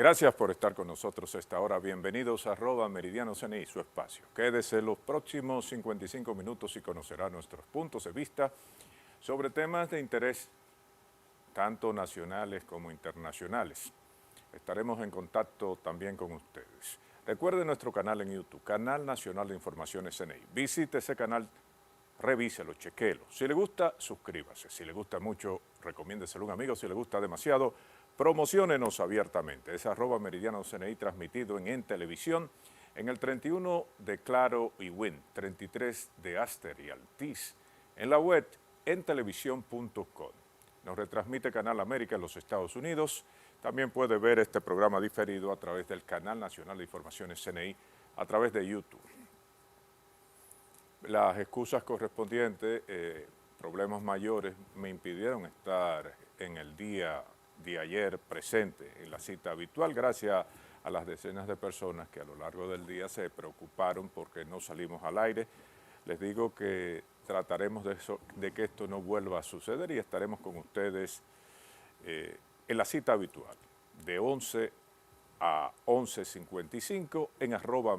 Gracias por estar con nosotros a esta hora. Bienvenidos a @Meridiano CNI, su espacio. Quédese los próximos 55 minutos y conocerá nuestros puntos de vista sobre temas de interés tanto nacionales como internacionales. Estaremos en contacto también con ustedes. Recuerde nuestro canal en YouTube, Canal Nacional de Informaciones CNI. Visite ese canal, revíselo, chequéelo. Si le gusta, suscríbase. Si le gusta mucho, recomiéndeselo a un amigo. Si le gusta demasiado, promociónenos abiertamente. Es @Meridiano CNI transmitido en televisión, en el 31 de Claro y Win, 33 de Aster y Altiz, en la web en televisión.com. Nos retransmite Canal América en los Estados Unidos. También puede ver este programa diferido a través del Canal Nacional de Informaciones CNI, a través de YouTube. Las excusas correspondientes, problemas mayores, me impidieron estar en el día de ayer presente en la cita habitual, gracias a las decenas de personas que a lo largo del día se preocuparon porque no salimos al aire. Les digo que trataremos de que esto no vuelva a suceder y estaremos con ustedes en la cita habitual, de 11 a 11:55 en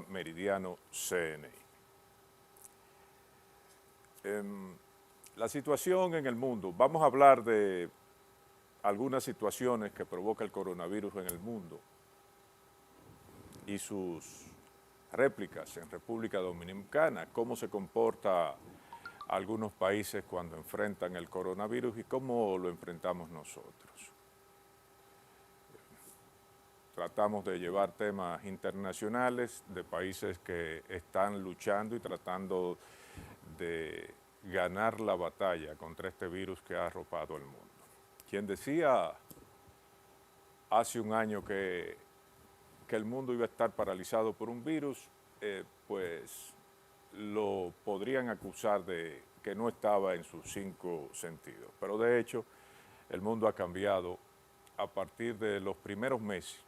@Meridiano CNI. La situación en el mundo, vamos a hablar de algunas situaciones que provoca el coronavirus en el mundo y sus réplicas en República Dominicana, cómo se comporta algunos países cuando enfrentan el coronavirus y cómo lo enfrentamos nosotros. Tratamos de llevar temas internacionales de países que están luchando y tratando de ganar la batalla contra este virus que ha arropado el mundo. Quien decía hace un año que el mundo iba a estar paralizado por un virus, pues lo podrían acusar de que no estaba en sus 5 sentidos. Pero de hecho, el mundo ha cambiado a partir de los primeros meses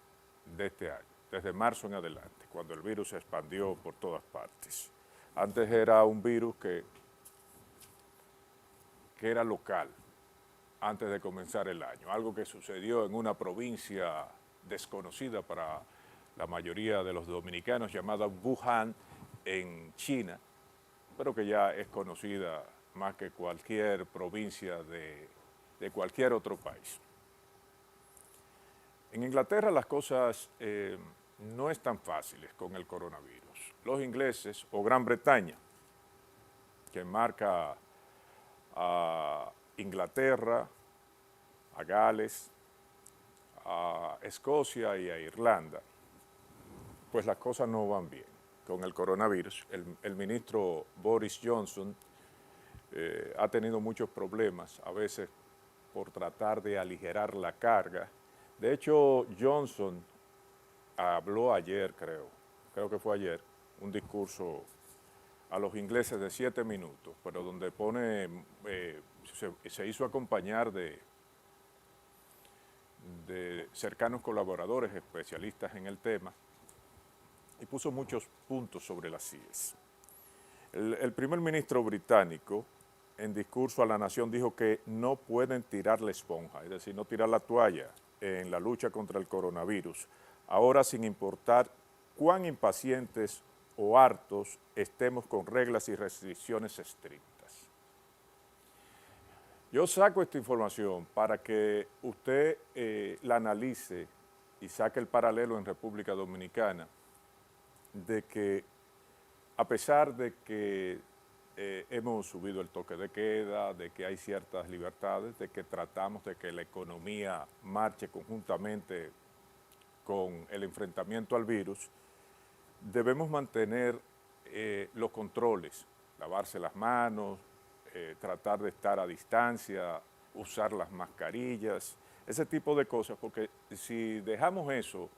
de este año, desde marzo en adelante, cuando el virus se expandió por todas partes. Antes era un virus que era local, antes de comenzar el año, algo que sucedió en una provincia desconocida para la mayoría de los dominicanos, llamada Wuhan, en China, pero que ya es conocida más que cualquier provincia de cualquier otro país. En Inglaterra las cosas no están fáciles con el coronavirus. Los ingleses, o Gran Bretaña, que marca a Inglaterra, a Gales, a Escocia y a Irlanda, pues las cosas no van bien con el coronavirus. El ministro Boris Johnson ha tenido muchos problemas, a veces por tratar de aligerar la carga. De hecho, Johnson habló ayer, creo que fue ayer, un discurso a los ingleses de 7 minutos, pero donde se hizo acompañar de cercanos colaboradores, especialistas en el tema, y puso muchos puntos sobre las IES. El primer ministro británico, en discurso a la nación, dijo que no pueden tirar la esponja, es decir, no tirar la toalla en la lucha contra el coronavirus, ahora sin importar cuán impacientes o hartos estemos con reglas y restricciones estrictas. Yo saco esta información para que usted la analice y saque el paralelo en República Dominicana de que a pesar de que hemos subido el toque de queda, de que hay ciertas libertades, de que tratamos de que la economía marche conjuntamente con el enfrentamiento al virus, debemos mantener los controles, lavarse las manos, tratar de estar a distancia, usar las mascarillas, ese tipo de cosas, porque si dejamos eso,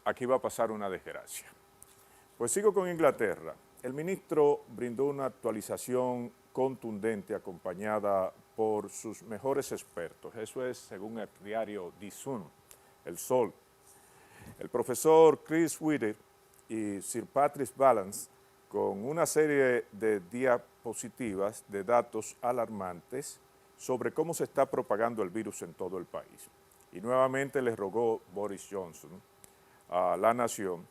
aquí va a pasar una desgracia. Pues sigo con Inglaterra. El ministro brindó una actualización contundente acompañada por sus mejores expertos. Eso es según el diario The Sun, El Sol. El profesor Chris Whitty y Sir Patrick Vallance, con una serie de diapositivas de datos alarmantes sobre cómo se está propagando el virus en todo el país. Y nuevamente le rogó Boris Johnson a la nación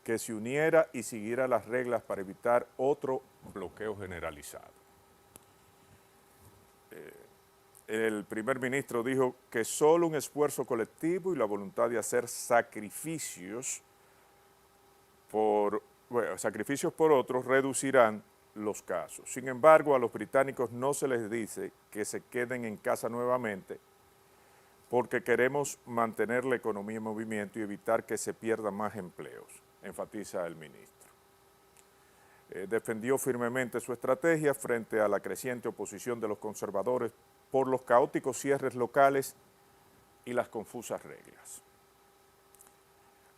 que se uniera y siguiera las reglas para evitar otro bloqueo generalizado. El primer ministro dijo que solo un esfuerzo colectivo y la voluntad de hacer sacrificios por otros reducirán los casos. Sin embargo, a los británicos no se les dice que se queden en casa nuevamente porque queremos mantener la economía en movimiento y evitar que se pierdan más empleos, enfatiza el ministro. Defendió firmemente su estrategia frente a la creciente oposición de los conservadores por los caóticos cierres locales y las confusas reglas.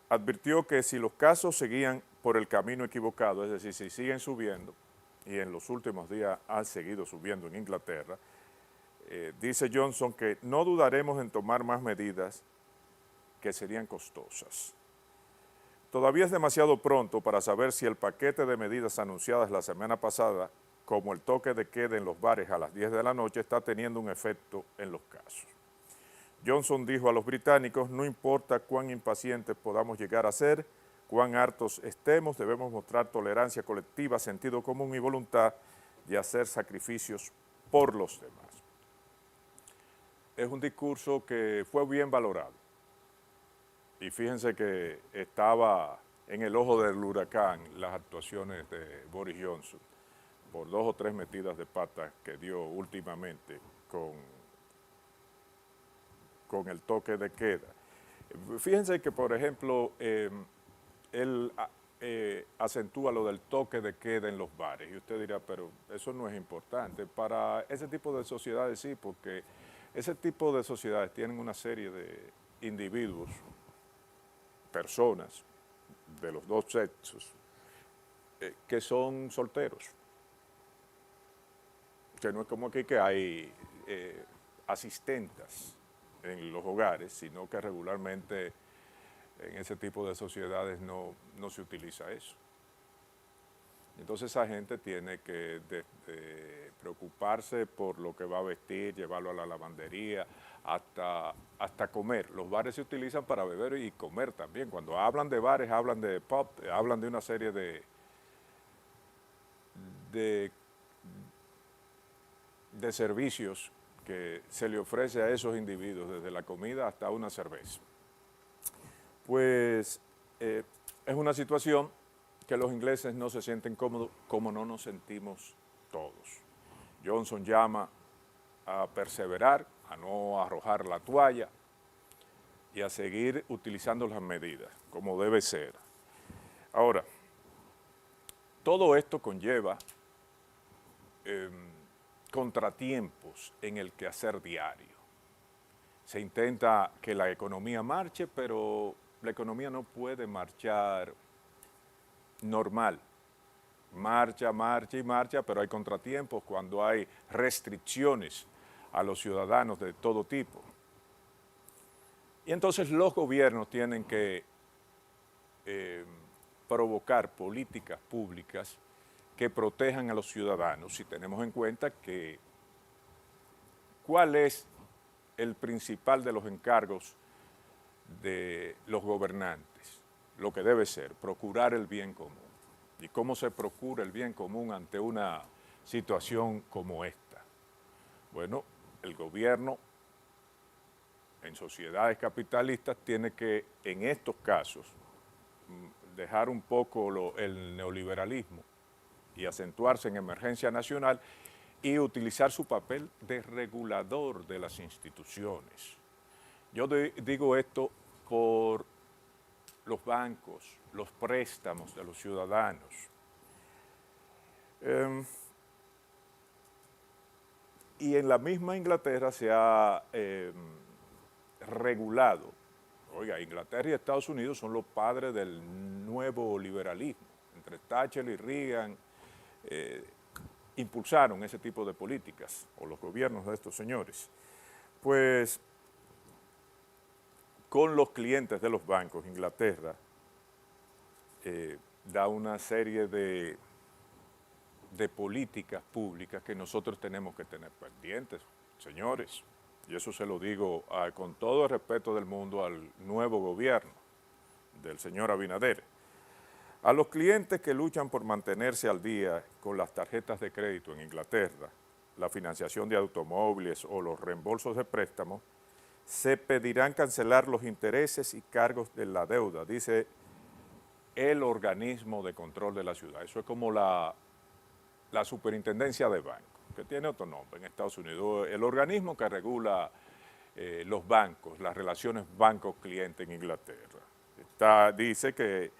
Advirtió que si los casos seguían por el camino equivocado, es decir, si siguen subiendo, y en los últimos días han seguido subiendo en Inglaterra, dice Johnson que no dudaremos en tomar más medidas que serían costosas. Todavía es demasiado pronto para saber si el paquete de medidas anunciadas la semana pasada, como el toque de queda en los bares a las 10 de la noche, está teniendo un efecto en los casos. Johnson dijo a los británicos, no importa cuán impacientes podamos llegar a ser, cuán hartos estemos, debemos mostrar tolerancia colectiva, sentido común y voluntad de hacer sacrificios por los demás. Es un discurso que fue bien valorado. Y fíjense que estaba en el ojo del huracán las actuaciones de Boris Johnson por 2 o 3 metidas de pata que dio últimamente con el toque de queda. Fíjense que, por ejemplo, él acentúa lo del toque de queda en los bares. Y usted dirá, pero eso no es importante. Para ese tipo de sociedades sí, porque ese tipo de sociedades tienen una serie de individuos, personas de los dos sexos, que son solteros. Que no es como aquí que hay asistentas en los hogares, sino que regularmente en ese tipo de sociedades no se utiliza eso. Entonces esa gente tiene que preocuparse por lo que va a vestir, llevarlo a la lavandería, hasta comer. Los bares se utilizan para beber y comer también. Cuando hablan de bares, hablan de pub, hablan de una serie de servicios que se le ofrece a esos individuos, desde la comida hasta una cerveza. Pues es una situación que los ingleses no se sienten cómodos como no nos sentimos todos. Johnson llama a perseverar, a no arrojar la toalla y a seguir utilizando las medidas, como debe ser. Ahora, todo esto conlleva contratiempos en el quehacer diario. Se intenta que la economía marche, pero la economía no puede marchar normal. Marcha, marcha y marcha, pero hay contratiempos cuando hay restricciones a los ciudadanos de todo tipo. Y entonces los gobiernos tienen que provocar políticas públicas que protejan a los ciudadanos, si tenemos en cuenta que cuál es el principal de los encargos de los gobernantes, lo que debe ser, procurar el bien común. ¿Y cómo se procura el bien común ante una situación como esta? Bueno, el gobierno en sociedades capitalistas tiene que, en estos casos, dejar un poco el neoliberalismo y acentuarse en emergencia nacional y utilizar su papel de regulador de las instituciones. Yo digo esto por los bancos, los préstamos de los ciudadanos. Y en la misma Inglaterra se ha regulado. Oiga, Inglaterra y Estados Unidos son los padres del nuevo liberalismo. Entre Thatcher y Reagan impulsaron ese tipo de políticas, o los gobiernos de estos señores. Pues con los clientes de los bancos, Inglaterra da una serie de políticas públicas que nosotros tenemos que tener pendientes, señores. y eso se lo digo con todo el respeto del mundo al nuevo gobierno del señor Abinader, a los clientes que luchan por mantenerse al día con las tarjetas de crédito en Inglaterra, la financiación de automóviles o los reembolsos de préstamos, se pedirán cancelar los intereses y cargos de la deuda, dice el organismo de control de la ciudad. Eso es como la superintendencia de bancos, que tiene otro nombre en Estados Unidos, el organismo que regula los bancos, las relaciones banco-cliente en Inglaterra. Dice que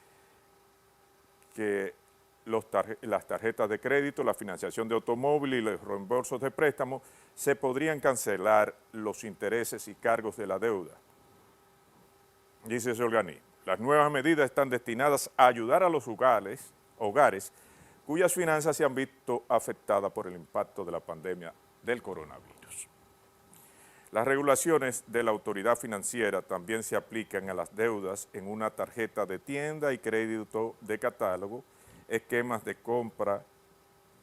las tarjetas de crédito, la financiación de automóviles y los reembolsos de préstamos se podrían cancelar los intereses y cargos de la deuda, dice ese organismo. Las nuevas medidas están destinadas a ayudar a los hogares cuyas finanzas se han visto afectadas por el impacto de la pandemia del coronavirus. Las regulaciones de la autoridad financiera también se aplican a las deudas en una tarjeta de tienda y crédito de catálogo, esquemas de compra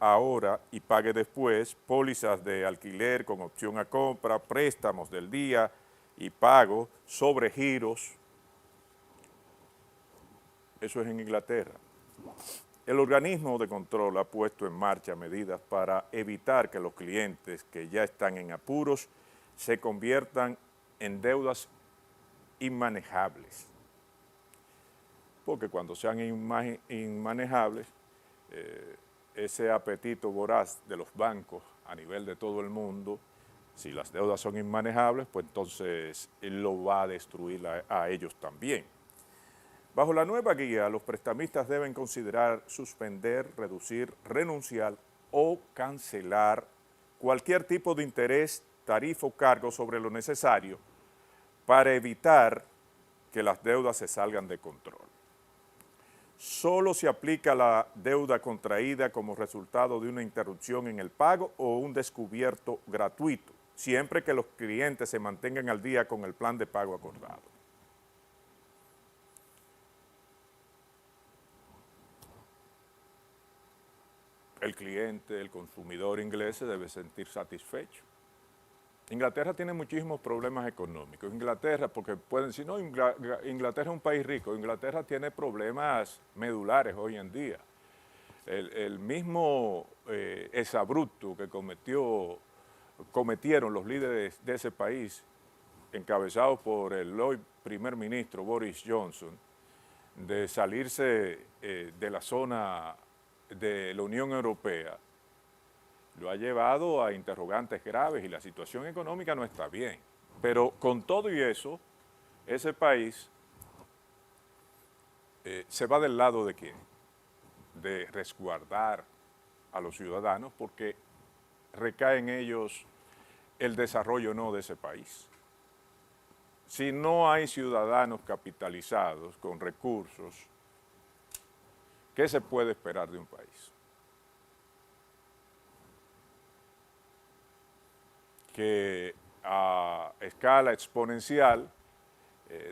ahora y pague después, pólizas de alquiler con opción a compra, préstamos del día y pago, sobregiros. Eso es en Inglaterra. El organismo de control ha puesto en marcha medidas para evitar que los clientes que ya están en apuros se conviertan en deudas inmanejables. Porque cuando sean inmanejables, ese apetito voraz de los bancos a nivel de todo el mundo, si las deudas son inmanejables, pues entonces él lo va a destruir a ellos también. Bajo la nueva guía, los prestamistas deben considerar suspender, reducir, renunciar o cancelar cualquier tipo de interés, tarifa o cargo sobre lo necesario para evitar que las deudas se salgan de control. Solo se aplica la deuda contraída como resultado de una interrupción en el pago o un descubierto gratuito, siempre que los clientes se mantengan al día con el plan de pago acordado. El cliente, el consumidor inglés se debe sentir satisfecho. Inglaterra tiene muchísimos problemas económicos. Inglaterra, porque pueden decir, no, Inglaterra es un país rico. Inglaterra tiene problemas medulares hoy en día. El mismo exabrupto que cometieron los líderes de ese país, encabezados por el hoy primer ministro Boris Johnson, de salirse de la zona de la Unión Europea, lo ha llevado a interrogantes graves y la situación económica no está bien. Pero con todo y eso, ese país se va del lado de quién? De resguardar a los ciudadanos porque recae en ellos el desarrollo no de ese país. Si no hay ciudadanos capitalizados con recursos, ¿qué se puede esperar de un país? Que a escala exponencial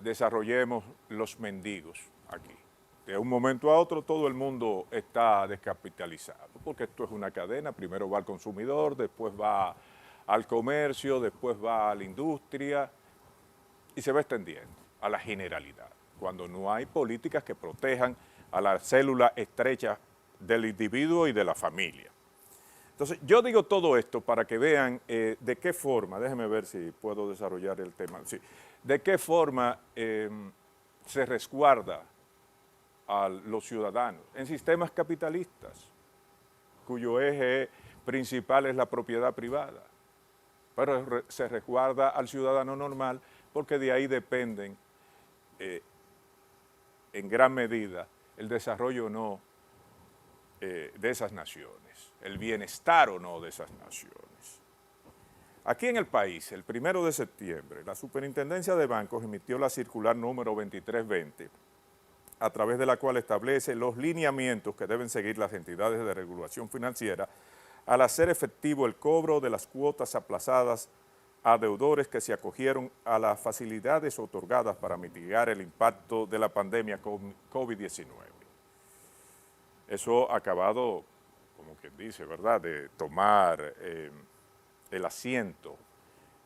desarrollemos los mendigos aquí. De un momento a otro todo el mundo está descapitalizado, porque esto es una cadena, primero va al consumidor, después va al comercio, después va a la industria y se va extendiendo a la generalidad, cuando no hay políticas que protejan a la célula estrecha del individuo y de la familia. Entonces, yo digo todo esto para que vean de qué forma, déjenme ver si puedo desarrollar el tema, sí, de qué forma se resguarda a los ciudadanos en sistemas capitalistas, cuyo eje principal es la propiedad privada, pero se resguarda al ciudadano normal porque de ahí dependen en gran medida el desarrollo o no de esas naciones, el bienestar o no de esas naciones. Aquí en el país, el 1 de septiembre, la Superintendencia de Bancos emitió la circular número 2320, a través de la cual establece los lineamientos que deben seguir las entidades de regulación financiera al hacer efectivo el cobro de las cuotas aplazadas a deudores que se acogieron a las facilidades otorgadas para mitigar el impacto de la pandemia COVID-19. Eso ha acabado, como quien dice, ¿verdad?, de tomar el asiento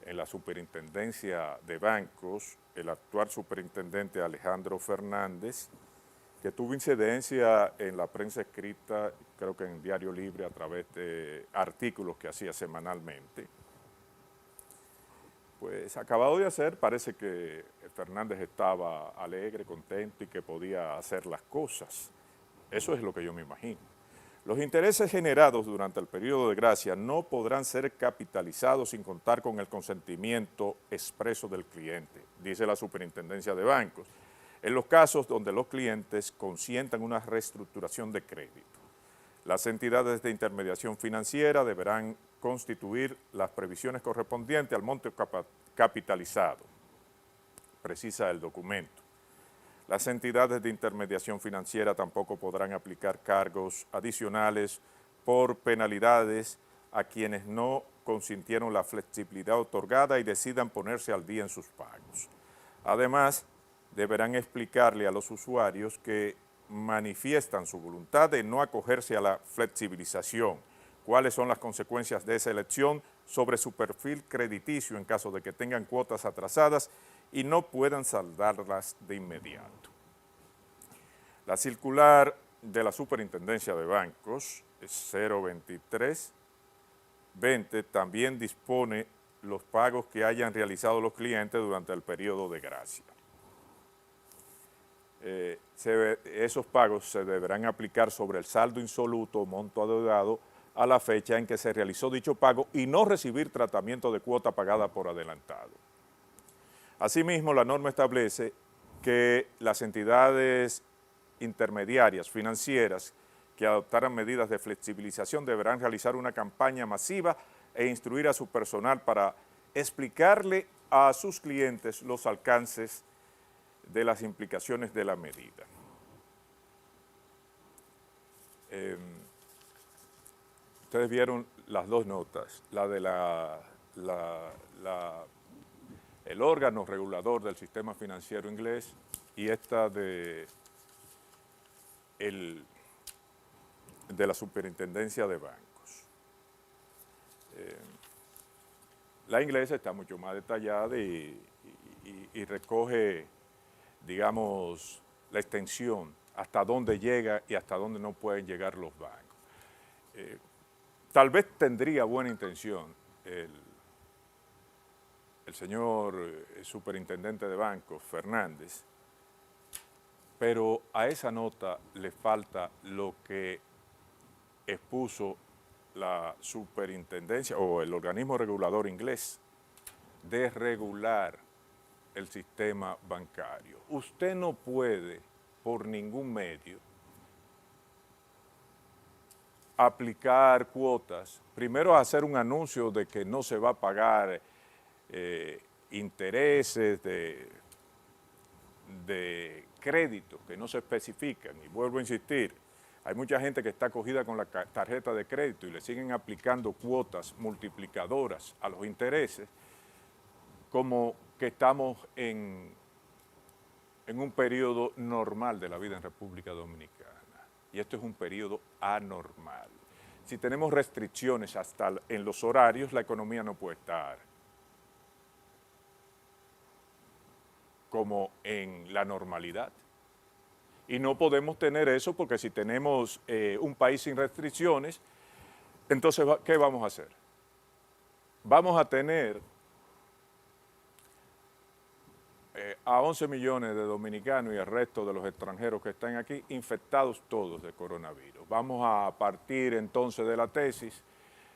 en la superintendencia de bancos, el actual superintendente Alejandro Fernández, que tuvo incidencia en la prensa escrita, creo que en Diario Libre, a través de artículos que hacía semanalmente. Pues acabado de hacer, parece que Fernández estaba alegre, contento y que podía hacer las cosas. Eso es lo que yo me imagino. Los intereses generados durante el periodo de gracia no podrán ser capitalizados sin contar con el consentimiento expreso del cliente, dice la Superintendencia de Bancos, en los casos donde los clientes consientan una reestructuración de crédito. Las entidades de intermediación financiera deberán constituir las previsiones correspondientes al monto capitalizado, precisa el documento. Las entidades de intermediación financiera tampoco podrán aplicar cargos adicionales por penalidades a quienes no consintieron la flexibilidad otorgada y decidan ponerse al día en sus pagos. Además, deberán explicarle a los usuarios que manifiestan su voluntad de no acogerse a la flexibilización, cuáles son las consecuencias de esa elección sobre su perfil crediticio en caso de que tengan cuotas atrasadas y no puedan saldarlas de inmediato. La circular de la Superintendencia de Bancos 023-20 también dispone los pagos que hayan realizado los clientes durante el periodo de gracia. Esos pagos se deberán aplicar sobre el saldo insoluto o monto adeudado a la fecha en que se realizó dicho pago y no recibir tratamiento de cuota pagada por adelantado. Asimismo, la norma establece que las entidades intermediarias financieras que adoptaran medidas de flexibilización deberán realizar una campaña masiva e instruir a su personal para explicarle a sus clientes los alcances de las implicaciones de la medida. Ustedes vieron las dos notas, la de el órgano regulador del sistema financiero inglés y esta de la Superintendencia de Bancos. La inglesa está mucho más detallada y recoge, digamos, la extensión, hasta dónde llega y hasta dónde no pueden llegar los bancos. Tal vez tendría buena intención el señor superintendente de bancos, Fernández, pero a esa nota le falta lo que expuso la superintendencia o el organismo regulador inglés de regular el sistema bancario. Usted no puede, por ningún medio, aplicar cuotas, primero hacer un anuncio de que no se va a pagar intereses de crédito que no se especifican, y vuelvo a insistir, hay mucha gente que está acogida con la tarjeta de crédito y le siguen aplicando cuotas multiplicadoras a los intereses, como que estamos en un periodo normal de la vida en República Dominicana. Y esto es un periodo anormal. Si tenemos restricciones hasta en los horarios, la economía no puede estar como en la normalidad. Y no podemos tener eso porque si tenemos un país sin restricciones, entonces, ¿qué vamos a hacer? Vamos a tener a 11 millones de dominicanos y el resto de los extranjeros que están aquí infectados todos de coronavirus. Vamos a partir entonces de la tesis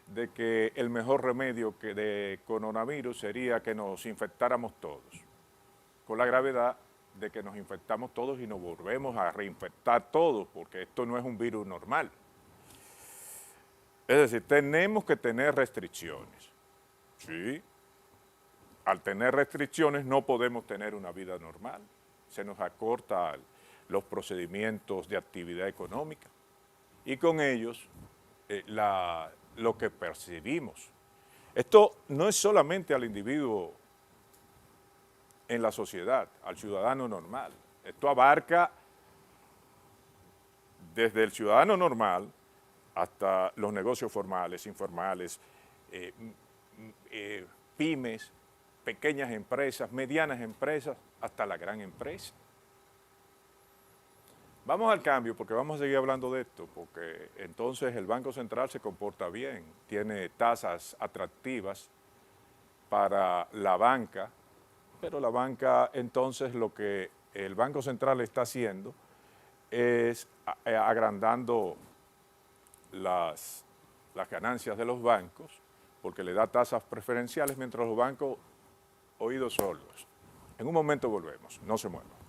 de que el mejor remedio de coronavirus sería que nos infectáramos todos, con la gravedad de que nos infectamos todos y nos volvemos a reinfectar todos, porque esto no es un virus normal. Es decir, tenemos que tener restricciones, ¿sí? Al tener restricciones no podemos tener una vida normal, se nos acortan los procedimientos de actividad económica y con ellos lo que percibimos. Esto no es solamente al individuo en la sociedad, al ciudadano normal, esto abarca desde el ciudadano normal hasta los negocios formales, informales, pymes, pequeñas empresas, medianas empresas, hasta la gran empresa. Vamos al cambio porque vamos a seguir hablando de esto, porque entonces el Banco Central se comporta bien, tiene tasas atractivas para la banca, pero la banca entonces lo que el Banco Central está haciendo es agrandando las ganancias de los bancos, porque le da tasas preferenciales mientras los bancos oídos sordos. En un momento volvemos, no se muevan.